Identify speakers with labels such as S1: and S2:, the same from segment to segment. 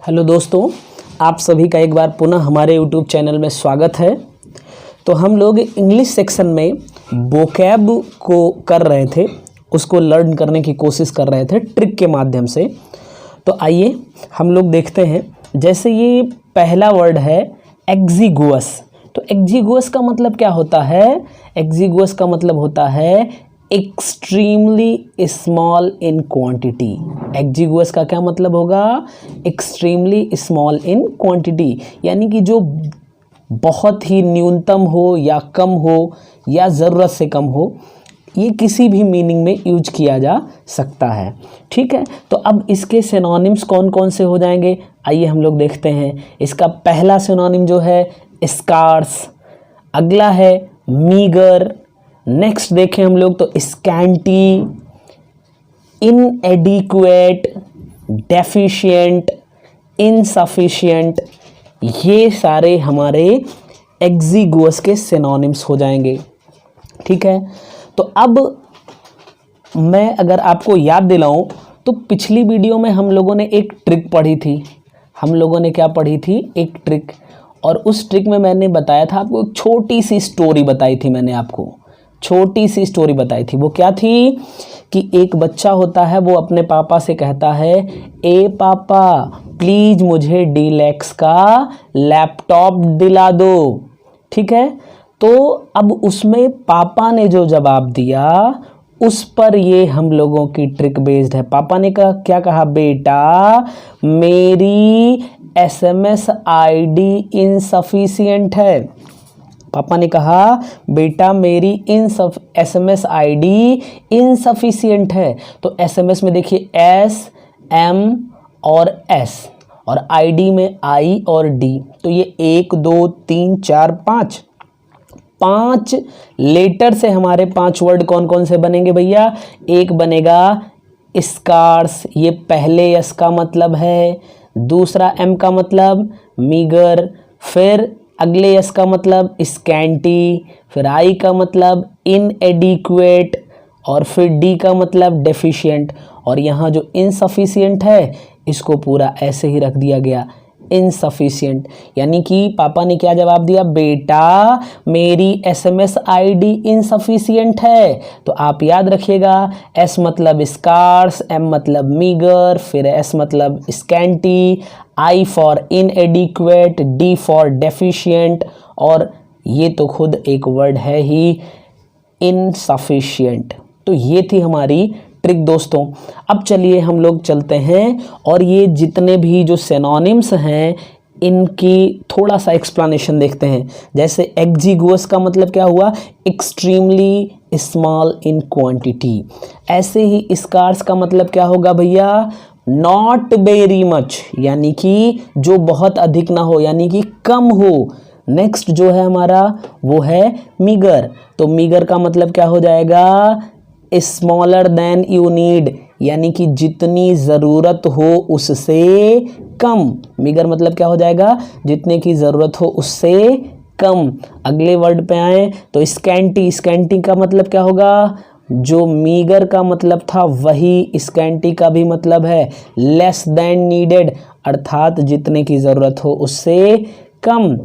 S1: Hello दोस्तों, आप सभी का एक बार पुनः हमारे यूट्यूब चैनल में स्वागत है। तो हम लोग इंग्लिश सेक्शन में वोकैब को कर रहे थे, उसको लर्न करने की कोशिश कर रहे थे ट्रिक के माध्यम से। तो आइए हम लोग देखते हैं। जैसे ये पहला वर्ड है एग्जीगुअस। तो एग्जीगुअस का मतलब क्या होता है? एग्जीगुअस का मतलब होता है एक्सट्रीमली स्मॉल इन क्वांटिटी। एग्जीगुअस का क्या मतलब होगा? एक्सट्रीमली स्मॉल इन क्वांटिटी, यानी कि जो बहुत ही न्यूनतम हो या कम हो या ज़रूरत से कम हो, ये किसी भी मीनिंग में यूज किया जा सकता है। ठीक है, तो अब इसके सिनोनिम्स कौन कौन से हो जाएंगे, आइए हम लोग देखते हैं। इसका पहला सिनोनिम जो है स्कार्स, अगला है मीगर, नेक्स्ट देखें हम लोग तो स्कैंटी, इनएडिक्वेट, डेफिशिएंट, इनसफिशिएंट, ये सारे हमारे एग्जीगुअस के सिनोनिम्स हो जाएंगे। ठीक है, तो अब मैं अगर आपको याद दिलाऊं तो पिछली वीडियो में हम लोगों ने एक ट्रिक पढ़ी थी। हम लोगों ने क्या पढ़ी थी? एक ट्रिक। और उस ट्रिक में मैंने बताया था आपको, एक छोटी सी स्टोरी बताई थी मैंने आपको, छोटी सी स्टोरी बताई थी। वो क्या थी कि एक बच्चा होता है, वो अपने पापा से कहता है, ए पापा प्लीज़ मुझे डीलक्स का लैपटॉप दिला दो। ठीक है, तो अब उसमें पापा ने जो जवाब दिया उस पर ये हम लोगों की ट्रिक बेस्ड है। पापा ने क्या कहा? बेटा मेरी SMS ID इनसफिशिएंट है। पापा ने कहा बेटा मेरी SMS ID इनसफिशिएंट है। तो SMS में देखिए S, M और S, और ID में I और D। तो ये 1 2 3 4 5 लेटर से हमारे 5 वर्ड कौन कौन से बनेंगे भैया? एक बनेगा स्कार्स, ये पहले S का मतलब है, दूसरा M का मतलब मीगर, फिर अगले S का मतलब स्कैंटी, फिर I का मतलब इनएडिक्वेट, और फिर D का मतलब डेफिशिएंट। और यहाँ जो इनसफिशिएंट है इसको पूरा ऐसे ही रख दिया गया, इनसफिशिएंट। यानी कि पापा ने क्या जवाब दिया? बेटा मेरी SMS ID इनसफिशिएंट है। तो आप याद रखिएगा, S मतलब स्कार्स, M मतलब मीगर, फिर S मतलब scanty, I for इनएडिक्वेट, D for deficient, और ये तो खुद एक वर्ड है ही, इनसफिशिएंट। तो ये थी हमारी ट्रिक दोस्तों। अब चलिए हम लोग चलते हैं और ये जितने भी जो सिनोनिम्स हैं इनकी थोड़ा सा एक्सप्लेनेशन देखते हैं। जैसे एग्जीगुअस का मतलब क्या हुआ? Extremely small in quantity. ऐसे ही स्कार्स का मतलब क्या होगा भैया? नॉट वेरी मच, यानी कि जो बहुत अधिक ना हो, यानी कि कम हो। नेक्स्ट जो है हमारा वो है मीगर। तो मीगर का मतलब क्या हो जाएगा? स्मॉलर देन यू नीड, यानी कि जितनी ज़रूरत हो उससे कम। मीगर मतलब क्या हो जाएगा? जितने की ज़रूरत हो उससे कम। अगले वर्ड पे आए तो स्कैंटी। स्कैंटी का मतलब क्या होगा? जो मीगर का मतलब था वही स्कैंटी का भी मतलब है, लेस देन नीडेड, अर्थात जितने की ज़रूरत हो उससे कम।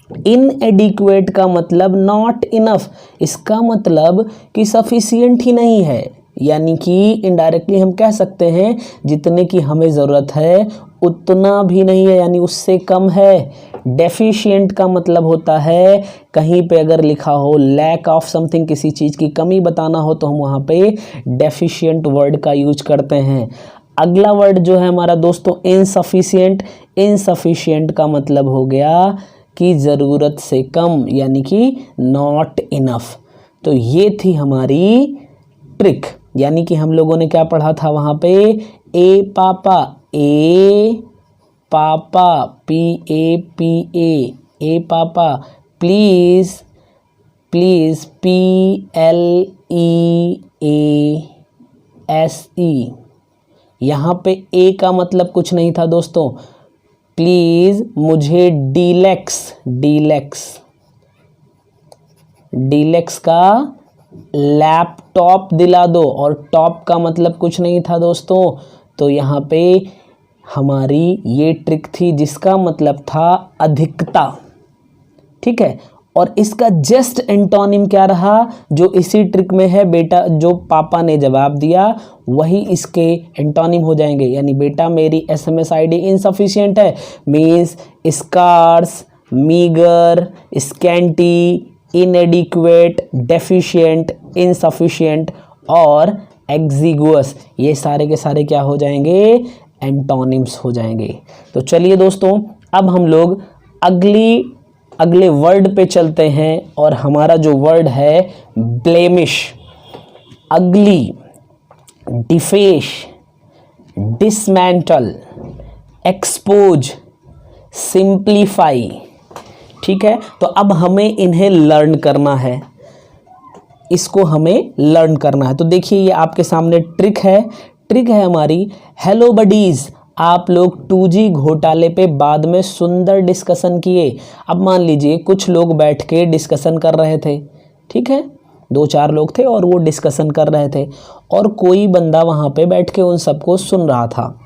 S1: इनएडिक्वेट का मतलब नॉट इनफ, इसका मतलब कि सफिशिएंट ही नहीं है, यानी कि इनडायरेक्टली हम कह सकते हैं जितने की हमें ज़रूरत है उतना भी नहीं है, यानी उससे कम है। डेफिशिएंट का मतलब होता है कहीं पे अगर लिखा हो लैक ऑफ समथिंग, किसी चीज़ की कमी बताना हो तो हम वहाँ पे डेफिशिएंट वर्ड का यूज करते हैं। अगला वर्ड जो है हमारा दोस्तों इनसफिशिएंट। इनसफिशिएंट का मतलब हो गया कि ज़रूरत से कम, यानी कि नॉट इनफ। तो ये थी हमारी ट्रिक। यानी कि हम लोगों ने क्या पढ़ा था वहाँ पे? ए पापा, ए पापा, PAPA, ए पापा, प्लीज़, प्लीज़, PLEASE। यहाँ पे ए का मतलब कुछ नहीं था दोस्तों, प्लीज़ मुझे डीलक्स का लैपटॉप दिला दो, और टॉप का मतलब कुछ नहीं था दोस्तों। तो यहाँ पे हमारी ये ट्रिक थी जिसका मतलब था अधिकता, ठीक है। और इसका जस्ट एंटोनिम क्या रहा, जो इसी ट्रिक में है बेटा, जो पापा ने जवाब दिया वही इसके एंटोनिम हो जाएंगे। यानी बेटा मेरी SMS ID इनसफिशिएंट है, means scarce, meagre, scanty, inadequate, deficient, insufficient और एग्जीगुअस, ये सारे के सारे क्या हो जाएंगे, एंटोनिम्स हो जाएंगे। तो चलिए दोस्तों, अब हम लोग अगले वर्ड पे चलते हैं और हमारा जो वर्ड है ब्लेमिश, अगली, डिफेश, डिसमेंटल, एक्सपोज, सिंप्लीफाई, ठीक है। तो अब हमें इन्हें लर्न करना है, इसको हमें लर्न करना है। तो देखिए ये आपके सामने ट्रिक है हमारी। हेलो बडीज़, आप लोग 2G घोटाले पे बाद में सुंदर डिस्कशन किए। अब मान लीजिए कुछ लोग बैठ के डिस्कशन कर रहे थे, ठीक है, 2-4 लोग थे और वो डिस्कशन कर रहे थे और कोई बंदा वहाँ पे बैठ के उन सबको सुन रहा था।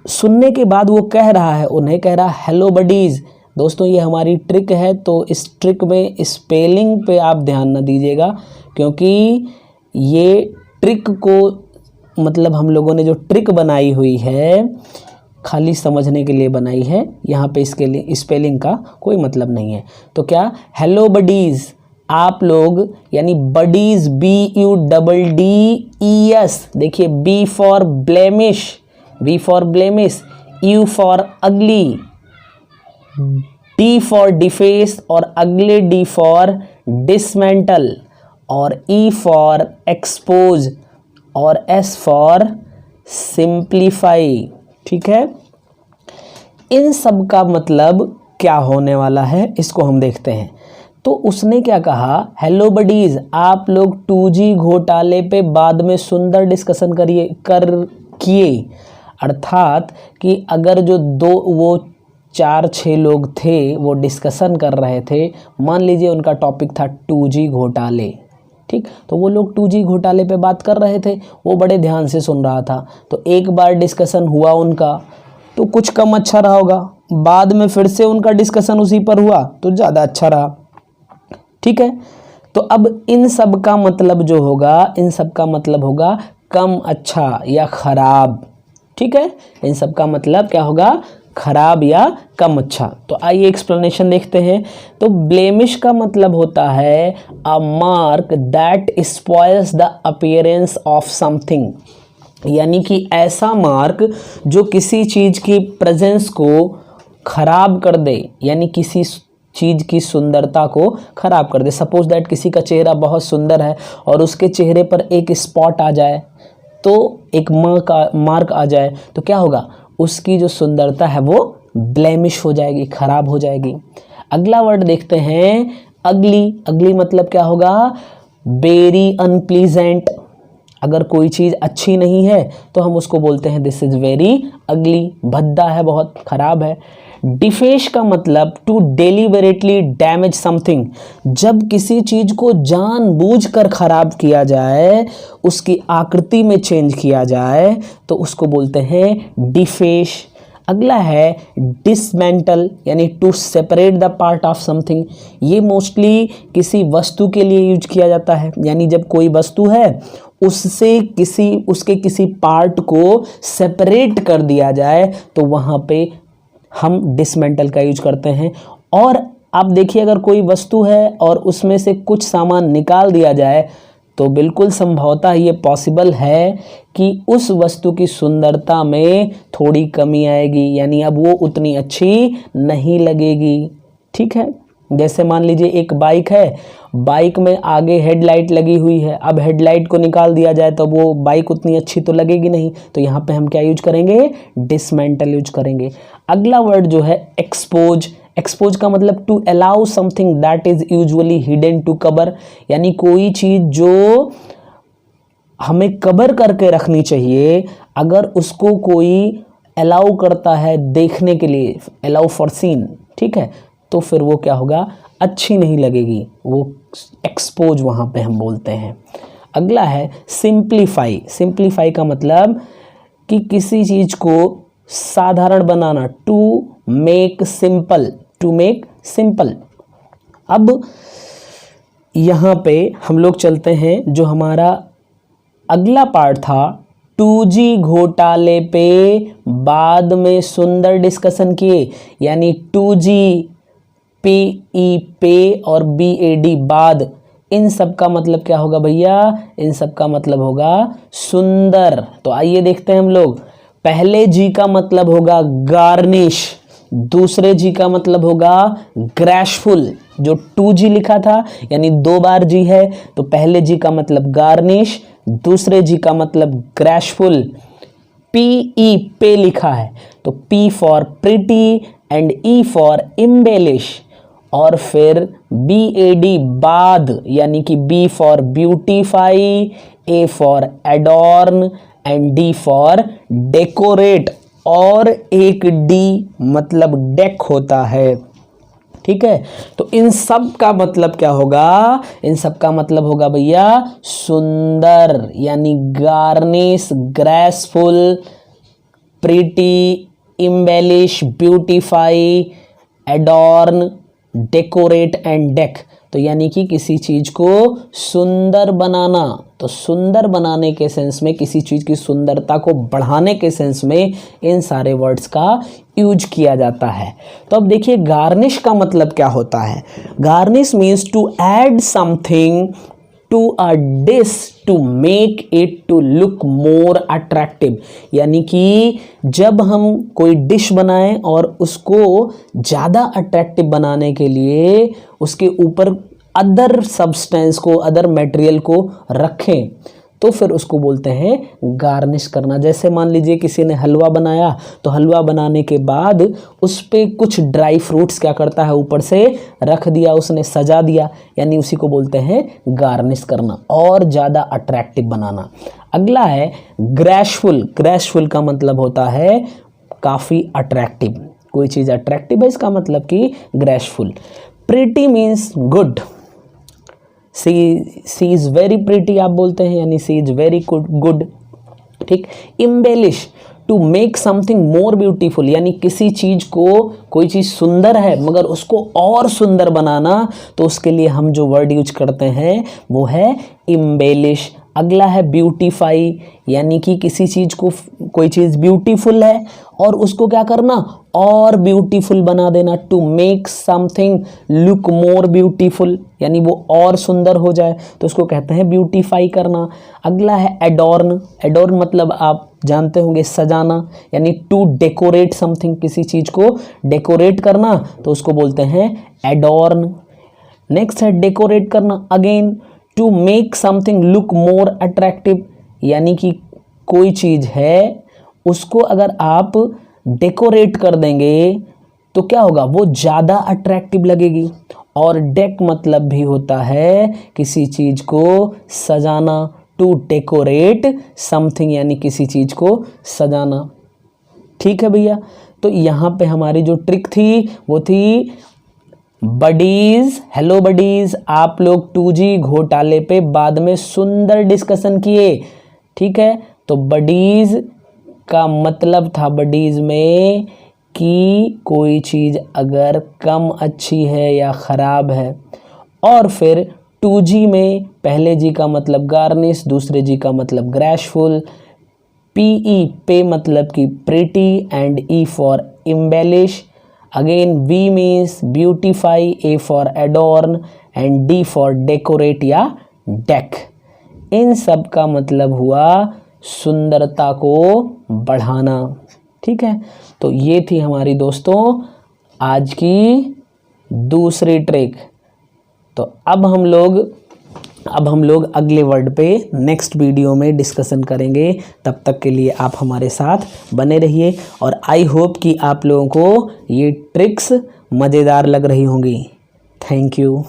S1: सुनने के बाद वो कह रहा है, उन्हें कह रहा हेलो बडीज़। दोस्तों ये हमारी ट्रिक है, तो इस ट्रिक में स्पेलिंग पे आप ध्यान न दीजिएगा, क्योंकि ये ट्रिक को मतलब हम लोगों ने जो ट्रिक बनाई हुई है खाली समझने के लिए बनाई है, यहाँ पे इसके लिए स्पेलिंग का कोई मतलब नहीं है। तो क्या, हेलो बडीज़, आप लोग, यानी बडीज़ BUDDES, देखिए B for blemish, B for blemish, U for अगली, D फॉर डिफेस और अगले D फॉर डिसमेंटल और E फॉर एक्सपोज और S फॉर सिंप्लीफाई, ठीक है। इन सब का मतलब क्या होने वाला है इसको हम देखते हैं। तो उसने क्या कहा, हेलो बडीज़, आप लोग 2G घोटाले पे बाद में सुंदर डिस्कशन किए, अर्थात कि अगर जो वो 4-6 लोग थे वो डिस्कशन कर रहे थे, मान लीजिए उनका टॉपिक था 2G घोटाले, ठीक, तो वो लोग 2G घोटाले पे बात कर रहे थे, वो बड़े ध्यान से सुन रहा था। तो एक बार डिस्कशन हुआ उनका तो कुछ कम अच्छा रहा होगा, बाद में फिर से उनका डिस्कशन उसी पर हुआ तो ज़्यादा अच्छा रहा, ठीक है। तो अब इन सब का मतलब जो होगा, इन सब का मतलब होगा कम अच्छा या ख़राब, ठीक है। इन सब का मतलब क्या होगा, खराब या कम अच्छा। तो आइए एक्सप्लेनेशन देखते हैं। तो ब्लेमिश का मतलब होता है a mark that spoils the appearance of something, यानी कि ऐसा मार्क जो किसी चीज़ की प्रेजेंस को खराब कर दे, यानी किसी चीज़ की सुंदरता को खराब कर दे। सपोज दैट किसी का चेहरा बहुत सुंदर है और उसके चेहरे पर एक स्पॉट आ जाए, तो एक मार्क आ जाए, तो क्या होगा, उसकी जो सुंदरता है वो ब्लेमिश हो जाएगी, खराब हो जाएगी। अगला वर्ड देखते हैं, अगली मतलब क्या होगा, वेरी अनप्लीजेंट। अगर कोई चीज़ अच्छी नहीं है तो हम उसको बोलते हैं दिस इज़ वेरी अगली, भद्दा है, बहुत खराब है। डिफेश का मतलब टू डेलिबरेटली डैमेज समथिंग, जब किसी चीज़ को जानबूझकर खराब किया जाए, उसकी आकृति में चेंज किया जाए, तो उसको बोलते हैं डिफेश। अगला है डिसमेंटल, यानी to separate the part of something. ये मोस्टली किसी वस्तु के लिए यूज किया जाता है, यानी जब कोई वस्तु है उसके किसी पार्ट को सेपरेट कर दिया जाए तो वहाँ पे हम डिसमेंटल का यूज करते हैं। और आप देखिए, अगर कोई वस्तु है और उसमें से कुछ सामान निकाल दिया जाए तो बिल्कुल संभवतः ये पॉसिबल है कि उस वस्तु की सुंदरता में थोड़ी कमी आएगी, यानी अब वो उतनी अच्छी नहीं लगेगी, ठीक है। जैसे मान लीजिए एक बाइक है, बाइक में आगे हेडलाइट लगी हुई है, अब हेडलाइट को निकाल दिया जाए तो वो बाइक उतनी अच्छी तो लगेगी नहीं, तो यहाँ पे हम क्या यूज करेंगे, डिसमेंटल यूज करेंगे। अगला वर्ड जो है एक्सपोज। एक्सपोज का मतलब to allow something that is usually hidden to cover, यानी कोई चीज़ जो हमें कवर करके रखनी चाहिए, अगर उसको कोई अलाउ करता है देखने के लिए, अलाउ फॉर सीन, ठीक है, तो फिर वो क्या होगा, अच्छी नहीं लगेगी, वो एक्सपोज वहाँ पे हम बोलते हैं। अगला है सिंप्लीफाई। सिंप्लीफाई का मतलब कि किसी चीज़ को साधारण बनाना, to make simple, to make simple. अब यहाँ पे हम लोग चलते हैं, जो हमारा अगला पार्ट था 2G घोटाले पे बाद में सुंदर डिस्कशन किए, यानी 2G PE पे और BAD बाद, इन सब का मतलब क्या होगा भैया, इन सब का मतलब होगा सुंदर। तो आइए देखते हैं हम लोग। पहले G का मतलब होगा गार्निश, दूसरे G का मतलब होगा ग्रेसफुल। जो 2G लिखा था यानी 2 बार G है, तो पहले G का मतलब गार्निश, दूसरे G का मतलब ग्रेसफुल। PE पे लिखा है, तो P for pretty and E for embellish. और फिर BAD बाद, यानी कि B for beautify, A for adorn and D for decorate, और एक D मतलब डेक होता है। ठीक है, तो इन सब का मतलब क्या होगा, इन सब का मतलब होगा भैया सुंदर, यानी garnish, graceful, pretty, embellish, beautify, adorn, decorate and deck. तो यानी कि किसी चीज को सुंदर बनाना। तो सुंदर बनाने के सेंस में, किसी चीज की सुंदरता को बढ़ाने के सेंस में इन सारे वर्ड्स का यूज किया जाता है। तो अब देखिए गार्निश का मतलब क्या होता है। Garnish means to add something to a dish to make it to look more attractive, यानी कि जब हम कोई डिश बनाएं और उसको ज़्यादा अट्रैक्टिव बनाने के लिए उसके ऊपर अदर सब्सटेंस को, अदर मटेरियल को रखें, तो फिर उसको बोलते हैं गार्निश करना। जैसे मान लीजिए किसी ने हलवा बनाया, तो हलवा बनाने के बाद उस पे कुछ ड्राई फ्रूट्स क्या करता है, ऊपर से रख दिया, उसने सजा दिया, यानी उसी को बोलते हैं गार्निश करना, और ज़्यादा अट्रैक्टिव बनाना। अगला है ग्रेसफुल। ग्रेसफुल का मतलब होता है काफ़ी अट्रैक्टिव, कोई चीज़ अट्रैक्टिव है, इसका मतलब कि graceful. Pretty means good, she is very pretty आप बोलते हैं, यानी सी इज़ वेरी गुड। ठीक। Embellish, to make something more beautiful, यानी किसी चीज़ को, कोई चीज़ सुंदर है मगर उसको और सुंदर बनाना, तो उसके लिए हम जो वर्ड यूज करते हैं वो है इम्बेलिश। अगला है ब्यूटीफाई, यानी कि किसी चीज़ को, कोई चीज़ ब्यूटीफुल है और उसको क्या करना, और ब्यूटीफुल बना देना। To make something look more beautiful, यानी वो और सुंदर हो जाए, तो उसको कहते हैं ब्यूटीफाई करना। अगला है एडॉर्न। एडॉर्न मतलब आप जानते होंगे सजाना, यानी टू डेकोरेट समथिंग, किसी चीज़ को डेकोरेट करना, तो उसको बोलते हैं एडॉर्न। नेक्स्ट है डेकोरेट करना, again to make something look more attractive, यानी कि कोई चीज़ है उसको अगर आप डेकोरेट कर देंगे तो क्या होगा, वो ज़्यादा अट्रैक्टिव लगेगी। और डेक मतलब भी होता है किसी चीज़ को सजाना, टू डेकोरेट समथिंग, यानी किसी चीज़ को सजाना। ठीक है भैया, तो यहाँ पे हमारी जो ट्रिक थी वो थी बडीज़। हेलो बडीज़, आप लोग 2G घोटाले पे बाद में सुंदर डिस्कशन किए। ठीक है, तो बडीज़ का मतलब था बडीज़ में कि कोई चीज़ अगर कम अच्छी है या ख़राब है। और फिर 2G में पहले G का मतलब गार्निश, दूसरे G का मतलब ग्रेसफुल, PE पे मतलब कि pretty and E for embellish. Again B means beautify, A for adorn and D for decorate या डेक। इन सब का मतलब हुआ सुंदरता को बढ़ाना। ठीक है, तो ये थी हमारी दोस्तों आज की दूसरी ट्रिक। तो अब हम लोग अगले वर्ड पे नेक्स्ट वीडियो में डिस्कशन करेंगे। तब तक के लिए आप हमारे साथ बने रहिए, और आई होप कि आप लोगों को ये ट्रिक्स मज़ेदार लग रही होंगी। Thank you.